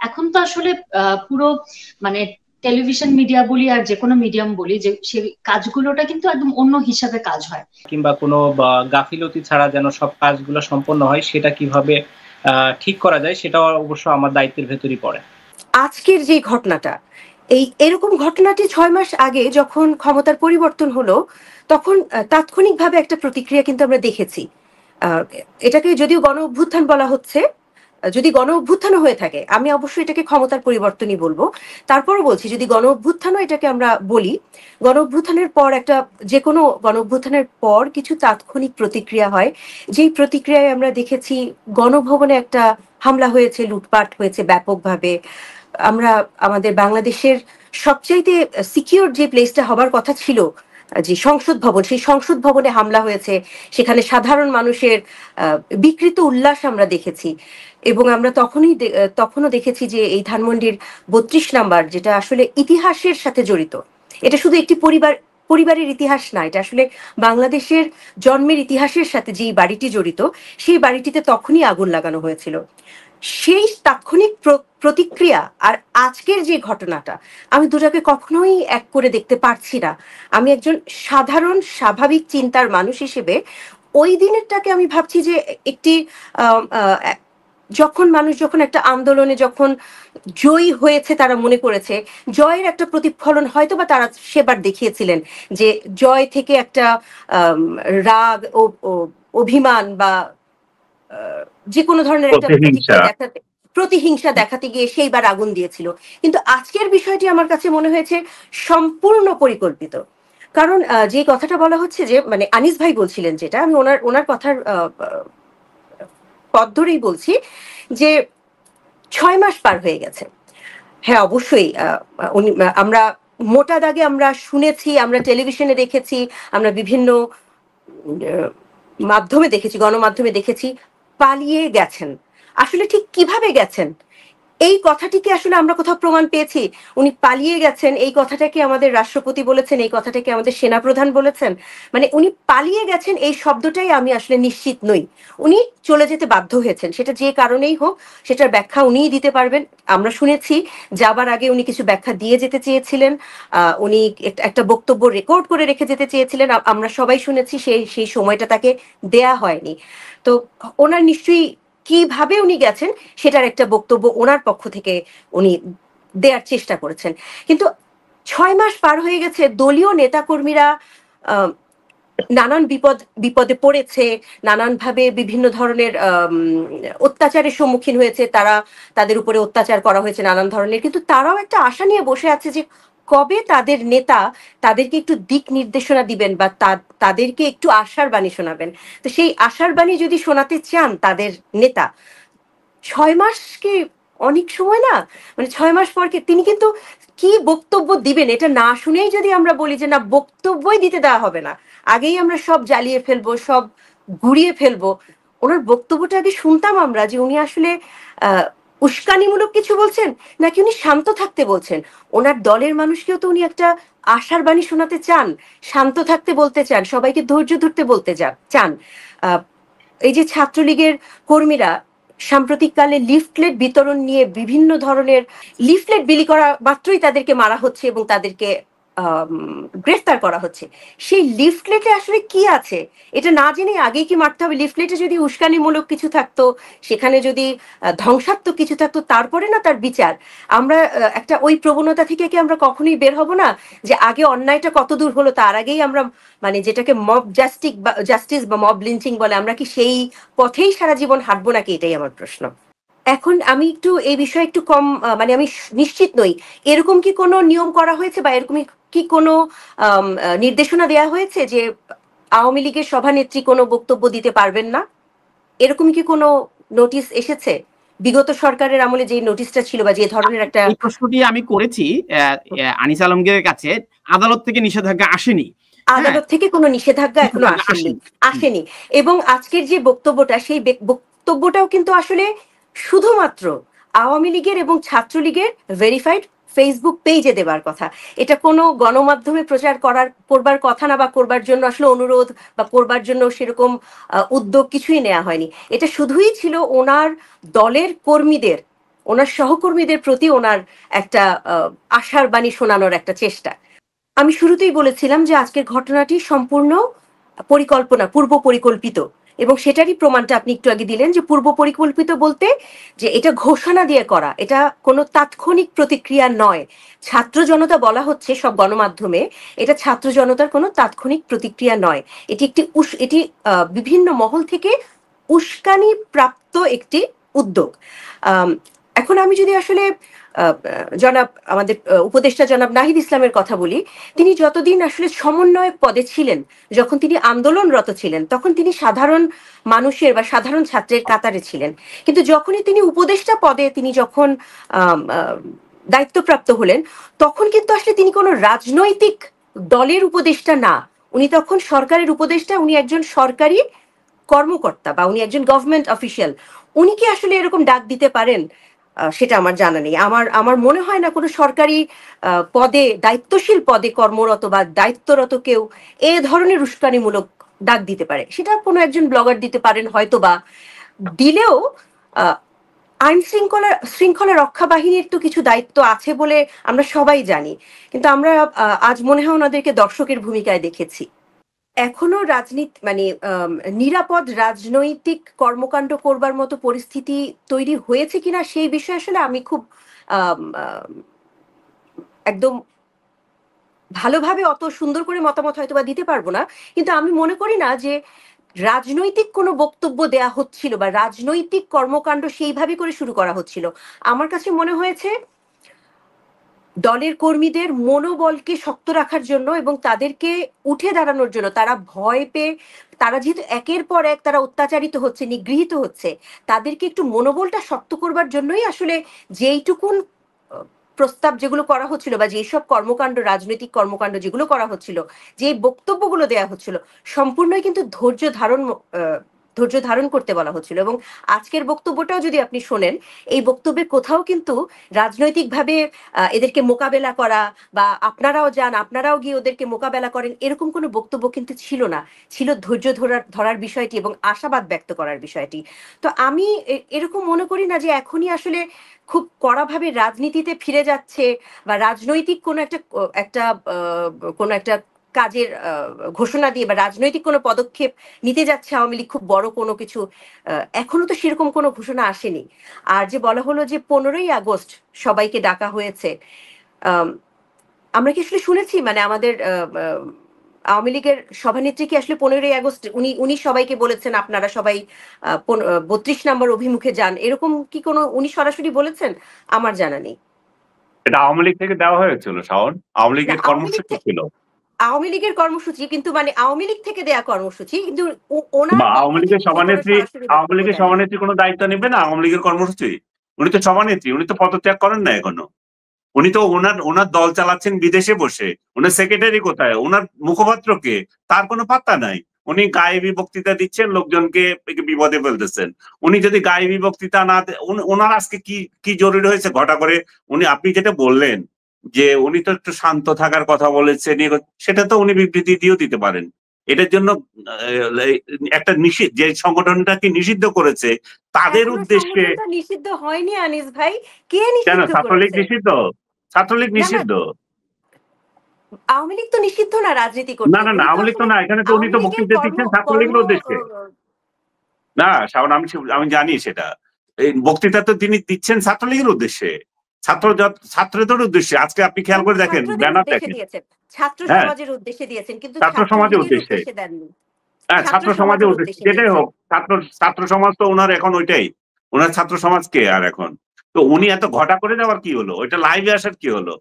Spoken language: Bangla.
এখন তো আসলে পুরো মানে টেলিভিশন মিডিয়া বলি আর যে কোনো মিডিয়াম বলি, যে সেই কাজগুলোটা কিন্তু একদম অন্য হিসাবে কাজ হয়। কিংবা কোনো গাফিলতি ছাড়া যেন সব কাজগুলো সম্পন্ন হয়, সেটা কিভাবে ঠিক করা যায়, সেটাও অবশ্য আমার দায়িত্বের ভেতরই পড়ে। আজকের যে ঘটনাটা, এরকম ঘটনাটি 6 মাস আগে যখন ক্ষমতার পরিবর্তন হলো, তখন তাৎক্ষণিকভাবে একটা প্রতিক্রিয়া কিন্তু আমরা দেখেছি। এটাকে যদিও গণ অভ্যুত্থান বলা হচ্ছে, যদি গণ অভ্যুত্থানও হয়ে থাকে, আমি অবশ্যই এটাকে ক্ষমতার পরিবর্তনই বলবো। তারপরও বলছি, যদি গণ অভ্যুত্থানও এটাকে আমরা বলি, গণ অভ্যুত্থানের পর একটা, যে কোনো গণ অভ্যুত্থানের পর কিছু তাৎক্ষণিক প্রতিক্রিয়া হয়, যেই প্রতিক্রিয়ায় আমরা দেখেছি গণভবনে একটা হামলা হয়েছে, লুটপাট হয়েছে ব্যাপকভাবে। আমরা আমাদের বাংলাদেশের সবচাইতে সিকিউর যে প্লেসটা হবার কথা ছিল, যে সংসদ ভবন, সেই সংসদ ভবনে হামলা হয়েছে। সেখানে সাধারণ মানুষের বিকৃত উল্লাস আমরা দেখেছি। এবং আমরা তখনও দেখেছি যে এই ধানমন্ডির 32 নাম্বার, যেটা আসলে ইতিহাসের সাথে জড়িত, এটা শুধু একটি পরিবারের ইতিহাস না, এটা আসলে বাংলাদেশের জন্মের ইতিহাসের সাথে যেই বাড়িটি জড়িত, সেই বাড়িটিতে তখনই আগুন লাগানো হয়েছিল। সেই তাৎক্ষণিক প্রতিক্রিয়া আর আজকের যে ঘটনাটা, আমি দুটাকে কখনোই এক করে দেখতে পারছি না। আমি একজন সাধারণ স্বাভাবিক চিন্তার মানুষ হিসেবে ওই দিনেরটাকে আমি ভাবছি যে একটি যখন একটা আন্দোলনে যখন জয়ী হয়েছে, তারা মনে করেছে জয়ের একটা প্রতিফলন হয়তো বা তারা সেবার দেখিয়েছিলেন, যে জয় থেকে একটা রাগ ও অভিমান বা যে কোনো ধরনের একটা প্রতিহিংসা দেখাতে গিয়ে সেইবার আগুন দিয়েছিল। কিন্তু আজকের বিষয়টি আমার কাছে মনে হয়েছে সম্পূর্ণ পরিকল্পিত। কারণ যে কথাটা বলা হচ্ছে, যে মানে আনিস ভাই বলছিলেন, যেটা আমি ওনার কথার পথ ধরেই বলছি, যে 6 মাস পার হয়ে গেছে। হ্যাঁ, অবশ্যই আমরা মোটা দাগে আমরা শুনেছি, আমরা টেলিভিশনে দেখেছি, আমরা বিভিন্ন মাধ্যমে দেখেছি, গণমাধ্যমে দেখেছি, পালিয়ে গেছেন। আসলে ঠিক কিভাবে গেছেন, এই কথাটিকে আসলে আমরা কোথাও প্রমাণ পেয়েছি? উনি পালিয়ে গেছেন এই কথাটাকে আমাদের রাষ্ট্রপতি বলেছেন, এই কথাটাকে আমাদের সেনাপ্রধান বলেছেন? মানে উনি পালিয়ে গেছেন এই শব্দটাই আমি আসলে নিশ্চিত নই। উনি চলে যেতে বাধ্য হয়েছেন, সেটা যে কারণেই হোক, সেটার ব্যাখ্যা উনিই দিতে পারবেন। আমরা শুনেছি যাবার আগে উনি কিছু ব্যাখ্যা দিয়ে যেতে চেয়েছিলেন, উনি একটা বক্তব্য রেকর্ড করে রেখে যেতে চেয়েছিলেন, আমরা সবাই শুনেছি। সেই সময়টা তাকে দেয়া হয়নি। তো ওনার নিশ্চয়ই কিভাবে উনি গেছেন সেটার একটা বক্তব্য ওনার পক্ষ থেকে উনি দেওয়ার চেষ্টা করেছেন। কিন্তু 6 মাস পার হয়ে গেছে, দলীয় নেতাকর্মীরা নানান বিপদে পড়েছে, নানানভাবে বিভিন্ন ধরনের অত্যাচারের সম্মুখীন হয়েছে, তাদের উপরে অত্যাচার করা হয়েছে নানান ধরনের। কিন্তু তারাও একটা আশা নিয়ে বসে আছে যে কবে তাদের নেতা তাদেরকে একটু দিক নির্দেশনা দিবেন বা তাদেরকে একটু আশার বাণী শোনাবেন। তো সেই আশার বাণী যদি শোনাতে চান তাদের নেতা, 6 মাস কি অনেক সময় না? মানে 6 মাস পর তিনি কিন্তু কি বক্তব্য দিবেন এটা না শুনেই যদি আমরা বলি যে না, বক্তব্যই দিতে দেওয়া হবে না, আগেই আমরা সব জ্বালিয়ে ফেলবো, সব গুড়িয়ে ফেলবো, ওনার বক্তব্যটা আগে শুনতাম আমরা, যে উনি আসলে উস্কানিমূলক কিছু বলছেন নাকি উনি শান্ত থাকতে বলছেন। ওনার দলের মানুষকেও তো উনি একটা আশার বাণী শোনাতে চান, শান্ত থাকতে বলতে চান, সবাইকে ধৈর্য ধরতে বলতে চান। এই যে ছাত্রলীগের কর্মীরা সাম্প্রতিককালে লিফলেট বিতরণ নিয়ে বিভিন্ন ধরনের লিফলেট বিলি করা মাত্রই তাদেরকে মারা হচ্ছে এবং তাদেরকে গ্রেফতার করা হচ্ছে। সেই লিফলেটে আসলে কি আছে এটা না জেনে আগেই কি মারতে হবে? লিফলেটে যদি উস্কানিমূলক কিছু থাকতো, সেখানে যদি ধ্বংসাত্মক কিছু থাকতো, তারপরে না তার বিচার। আমরা একটা ওই প্রবণতা থেকে কি আমরা কখনোই বের হব না, যে আগে অন্যায়টা কত দূর হলো তার আগেই আমরা, মানে যেটাকে মব জাস্টিস বা মব লিঞ্চিং বলে, আমরা কি সেই পথেই সারা জীবন হাঁটবো নাকি? এটাই আমার প্রশ্ন। এখন আমি একটু এই বিষয়ে একটু কম, মানে আমি নিশ্চিত নই এরকম কি কোনো নিয়ম করা হয়েছে বা এরকম কি কোনো নির্দেশনা দেওয়া হয়েছে যে আওয়ামী লীগের সভানেত্রী কোনো বক্তব্য দিতে পারবেন না? এরকম কি কোনো নোটিশ এসেছে বিগত সরকারের আমলে? যে নোটিশটা ছিল বা যে ধরনের একটা, এই প্রশ্নটি আমি করেছি আনিস আলমগীরের কাছে, আদালত থেকে নিষেধাজ্ঞা আসেনি। আদালত থেকে কোনো নিষেধাজ্ঞা এখনো আসেনি। এবং আজকের যে বক্তব্যটা, সেই বক্তব্যটাও কিন্তু আসলে শুধুমাত্র আওয়ামী লীগের এবং ছাত্রলীগের ভেরিফাইড ফেসবুক পেজে দেবার কথা। এটা কোনো গণমাধ্যমে প্রচার করবার কথা না, বা করবার জন্য আসলে অনুরোধ বা করবার জন্য সেরকম উদ্যোগ কিছুই নেওয়া হয়নি। এটা শুধুই ছিল ওনার দলের কর্মীদের ওনার সহকর্মীদের প্রতি ওনার একটা আশার বাণী শোনানোর একটা চেষ্টা। আমি শুরুতেই বলেছিলাম যে আজকের ঘটনাটি সম্পূর্ণ পূর্ব পরিকল্পিত, এবং সেটারই প্রমাণটা আপনি একটু আগে দিলেন যে পূর্ব পরিকল্পিত বলতে যে এটা ঘোষণা দিয়ে করা, এটা কোনো তাৎক্ষণিক প্রতিক্রিয়া নয়। ছাত্র জনতা বলা হচ্ছে সব গণমাধ্যমে, এটা ছাত্র জনতার কোনো তাৎক্ষণিক প্রতিক্রিয়া নয়, এটি এটি বিভিন্ন মহল থেকে উস্কানি প্রাপ্ত একটি উদ্যোগ। এখন আমি যদি আসলে জনাব আমাদের উপদেষ্টা জনাব নাহিদ ইসলামের কথা বলি, তিনি যতদিন আসলে সমন্বয়ক পদে ছিলেন, যখন তিনি আন্দোলনরত ছিলেন, তখন তিনি সাধারণ মানুষের বা সাধারণ ছাত্রের কাতারে ছিলেন। কিন্তু যখনই তিনি উপদেষ্টা পদে তিনি যখন দায়িত্বপ্রাপ্ত হলেন, তখন কিন্তু আসলে তিনি কোনো রাজনৈতিক দলের উপদেষ্টা না, উনি তখন সরকারের উপদেষ্টা, উনি একজন সরকারি কর্মকর্তা বা উনি একজন গভর্নমেন্ট অফিসিয়াল। উনি কি আসলে এরকম ডাক দিতে পারেন? সেটা আমার জানা নেই। আমার মনে হয় না কোনো সরকারি পদে, দায়িত্বশীল পদে কর্মরত বা দায়িত্বরত কেউ এ ধরনের উস্কানিমূলক ডাক দিতে পারে। সেটা কোনো একজন ব্লগার দিতে পারেন হয়তো, বা দিলেও আইন শৃঙ্খলা রক্ষা বাহিনীর তো কিছু দায়িত্ব আছে বলে আমরা সবাই জানি, কিন্তু আমরা আজ মনে হয় ওনাদেরকে দর্শকের ভূমিকায় দেখেছি। এখনো রাজনীতি মানে নিরাপদ রাজনৈতিক কর্মকাণ্ড করবার মতো পরিস্থিতি তৈরি হয়েছে কিনা সেই বিষয়ে আসলে আমি খুব একদম ভালোভাবে অত সুন্দর করে মতামত হয়তো বা দিতে পারবো না, কিন্তু আমি মনে করি না যে রাজনৈতিক কোনো বক্তব্য দেয়া হচ্ছিল বা রাজনৈতিক কর্মকাণ্ড সেইভাবে করে শুরু করা হচ্ছিল। আমার কাছে মনে হয়েছে দলের কর্মীদের মনোবলকে শক্ত রাখার জন্য এবং তাদেরকে উঠে দাঁড়ানোর জন্য, তারা ভয় পেয়ে, তারা যেহেতু একের পর এক তারা অত্যাচারিত হচ্ছে, নিগৃহীত হচ্ছে, তাদেরকে একটু মনোবলটা শক্ত করবার জন্যই আসলে যেইটুকুন প্রস্তাব যেগুলো করা হচ্ছিল বা যেসব কর্মকাণ্ড, রাজনৈতিক কর্মকাণ্ড যেগুলো করা হচ্ছিল, যে বক্তব্যগুলো দেয়া হচ্ছিল, সম্পূর্ণই কিন্তু ধৈর্য ধারণ করতে বলা হচ্ছিল। এবং আজকের বক্তব্যটাও যদি আপনি শোনেন, এই বক্তব্যে কোথাও কিন্তু রাজনৈতিকভাবে এদেরকে মোকাবেলা করা বা আপনারাও যান, আপনারাও গিয়ে ওদেরকে মোকাবেলা করেন, এরকম কোনো বক্তব্য কিন্তু ছিল না। ছিল ধৈর্য ধরার বিষয়টি এবং আশাবাদ ব্যক্ত করার বিষয়টি। তো আমি এরকম মনে করি না যে এখনই আসলে খুব কড়াভাবে রাজনীতিতে ফিরে যাচ্ছে বা রাজনৈতিক কোনো একটা কাজের ঘোষণা দিয়ে বা রাজনৈতিক কোনো পদক্ষেপ নিতে যাচ্ছে আওয়ামী লীগ, খুব বড় কোনো কিছু এখনো তো সেরকম কোনো ঘোষণা আসেনি। আর যে বলা হলো যে 15ই আগস্ট সবাইকে ডাকা হয়েছে, আমরা কি আসলে শুনেছি মানে আমাদের আওয়ামী লীগের সভানেত্রী কি আসলে 15ই আগস্ট উনি সবাইকে বলেছেন আপনারা সবাই 32 নম্বর অভিমুখে যান, এরকম কি কোনো উনি সরাসরি বলেছেন? আমার জানা নেই। এটা আওয়ামী লীগ থেকে দেওয়া হয়েছিল শাওন, আওয়ামী লীগের কর্মসূচি ছিল। আওয়ামী লীগের কর্মসূচি, কিন্তু মানে আওয়ামী লীগ থেকে দেয়া কর্মসূচি, কিন্তু আওয়ামী লীগের সভানেত্রী কোনো দায়িত্ব নেবে না আওয়ামী লীগের কর্মসূচি? উনি তো সভানেত্রী, উনি তো পদত্যাগ করেন না এখনো। উনি তো ওনার দল চালাচ্ছেন বিদেশে বসে। ওনার সেক্রেটারি কোথায়, ওনার মুখপাত্রকে, তার কোনো পাত্তা নাই। উনি গায়েবী বক্তৃতা দিচ্ছেন, লোকজনকে বিপদে ফেলতেছেন। উনি যদি গায়েবী বক্তৃতা না, ওনার আজকে কি জরুরি হয়েছে ঘটা করে? আপনি যেটা বললেন যে উনি তো একটু শান্ত থাকার কথা বলেছেন, সেটা তো উনি বিবৃতি দিয়েও দিতে পারেন। এটার জন্য একটা যে সংগঠনটাকে নিষিদ্ধ করেছে তাদের উদ্দেশ্যে। নিষিদ্ধ হয়নি আনিস ভাই, কে কেন? নিষিদ্ধ ছাত্রলীগ নিষিদ্ধ? ছাত্রলীগ নিষিদ্ধ? আওয়ামী লীগ তো নিষিদ্ধ না রাজনীতি করতে। না, আওয়ামী লীগ তো না, এখানে তো উনি তো বক্তৃতা দিচ্ছেন ছাত্রলীগের উদ্দেশ্যে। না শাওন, আমি জানি সেটা। এই বক্তৃতা তো তিনি দিচ্ছেন ছাত্রলীগের উদ্দেশ্যে, ছাত্রদের উদ্দেশ্যে। আজকে আপনি খেয়াল করে দেখেন, ব্যানার দেখেন, ছাত্র সমাজের উদ্দেশ্যে দিয়েছেন, কিন্তু ছাত্র সমাজের উদ্দেশ্যে দেননি। হ্যাঁ, ছাত্র সমাজের উদ্দেশ্যে, যেটাই হোক, ছাত্র সমাজ তো ওনার এখন ওইটাই, ওনার ছাত্র সমাজকে। আর এখন তো উনি এত ঘটা করে দেওয়ার কি হলো? ওইটা লাইভে আসার কি হলো?